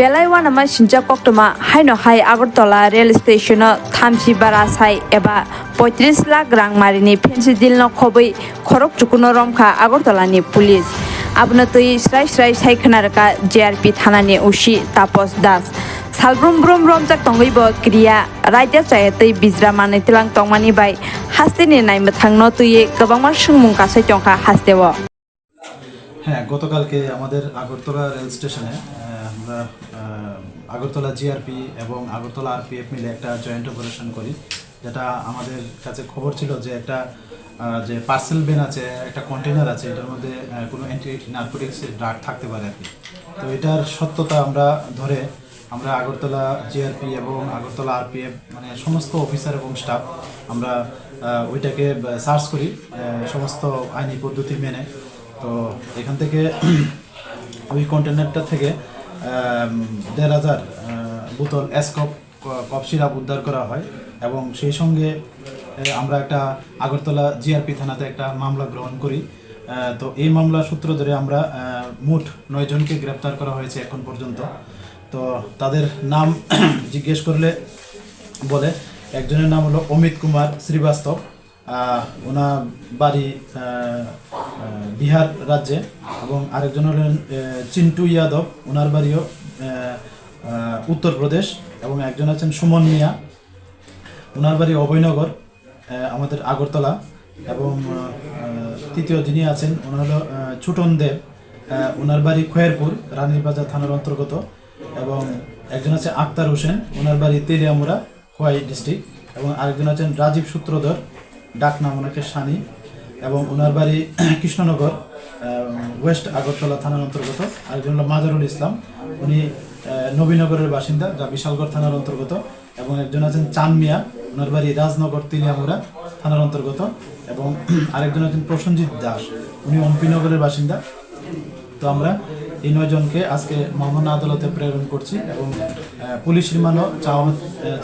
बेलायवा नामा सिंचा कक्टमा हाइनो high Agartala rail station थामसी बारा साई एबा 35 लाख रां मारिनि फेंसि दिल न खबै खरक चुकुनो रमखा आगरतलानि पुलिस आबनो तै स्राय स्राय सायखनारका जेआरपी थानानि उसी तापस दास सालब्रुम ब्रुम रमजाक तंगैबो क्रिया राइजा चाय तै बिज्रा मानै तिलां तंमानि बाय हास्तेनि नायमो थांनो तैये गोबांमा सुंमुं कासै टंका हास्तेव। হ্যাঁ, গতকালকে আমাদের আগরতলা রেল স্টেশনে আমরা আগরতলা জিআরপি এবং আগরতলা আরপিএফ মিলে একটা জয়েন্ট অপারেশন করি, যেটা আমাদের কাছে খবর ছিল যে একটা যে পার্সেল ভ্যান আছে, একটা কন্টেনার আছে, এটার মধ্যে কোনো অ্যান্টি নার্কোটিক্সের ড্রাগ থাকতে পারে আর কি। তো এটার সত্যতা আমরা ধরে আমরা আগরতলা জিআরপি এবং আগরতলা আরপিএফ মানে সমস্ত অফিসার এবং স্টাফ আমরা ওইটাকে সার্চ করি সমস্ত আইনি পদ্ধতি মেনে। তো এখান থেকে ওই কন্টেনারটা থেকে ১,৫০০ বোতল কফ সিরাপ উদ্ধার করা হয় এবং সেই সঙ্গে আমরা একটা আগরতলা জিআরপি থানাতে একটা মামলা গ্রহণ করি। তো এই মামলা সূত্র ধরে আমরা মোট ৯ জনকে গ্রেপ্তার করা হয়েছে এখন পর্যন্ত। তো তাদের নাম জিজ্ঞেস করলে বলে একজনের নাম হলো অমিত কুমার শ্রীবাস্তব, ওনার বাড়ি বিহার রাজ্যে, এবং আরেকজন হলেন চিন্টু যাদব, ওনার বাড়িও উত্তরপ্রদেশ, এবং একজন আছেন সুমন মিয়া, ওনার বাড়ি অভয়নগর আমাদের আগরতলা, এবং তৃতীয় যিনি আছেন ওনার হলো ছুটন দেব, ওনার বাড়ি খয়েরপুর রানীরবাজার থানার অন্তর্গত, এবং একজন আছে আক্তার হোসেন, ওনার বাড়ি তেলিয়ামুড়া খোয়াই ডিস্ট্রিক্ট, এবং আরেকজন আছেন রাজীব সূত্রধর, ডাক নাম ওনাকে সানি, এবং ওনার বাড়ি কৃষ্ণনগর ওয়েস্ট আগরতলা থানার অন্তর্গত। আরেকজন হলো মাজারুল ইসলাম, উনি নবীনগরের বাসিন্দা, যা বিশালগড় থানার অন্তর্গত, এবং একজন আছেন চান মিয়া, ওনার বাড়ি রাজনগর তেলিয়ামুড়া থানার অন্তর্গত, এবং আরেকজন আছেন প্রসেনজিৎ দাস, উনি অম্পিনগরের বাসিন্দা। তো আমরা এই ৯ জনকে আজকে মামলা আদালতে প্রেরণ করছি এবং পুলিশ রিমান্ডও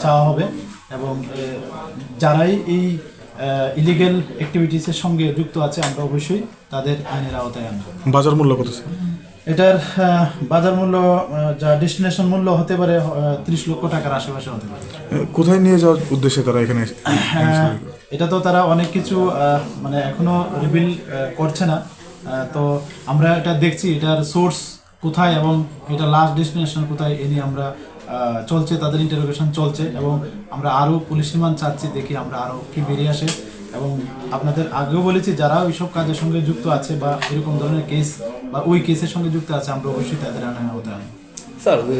চাওয়া হবে, এবং যারাই এই ইলিগেল অ্যাক্টিভিটিসের সঙ্গে যুক্ত আছে আমরা অবশ্যই তাদের আইনের আওতায় আনব। বাজার মূল্য কত? এটার বাজার মূল্য যা ডেস্টিনেশন মূল্য হতে পারে ৩০ লক্ষ টাকার আশেপাশে হতে পারে। কোথায় নিয়ে যাওয়ার উদ্দেশ্যে তারা এখানে? এটা তো তারা অনেক কিছু মানে এখনো রিভিল করছে না। তো আমরা এটা দেখছি এটার সোর্স কোথায় এবং এটা লাস্ট ডেস্টিনেশন কোথায়, এ নিয়ে আমরা চলছে, তাদের ইন্টারোগেশন চলছে, এবং আমরা আরও পুলিশ রিমান্ড চাচ্ছি, দেখি আমরা আরও কি বেরিয়ে আসে। এবং আপনাদের আগেও বলেছি যারা ওইসব কাজের সঙ্গে যুক্ত আছে বা এরকম ধরনের কেস বা ওই কেসের সঙ্গে যুক্ত আছে আমরা অবশ্যই তাদের আওতায় আনব।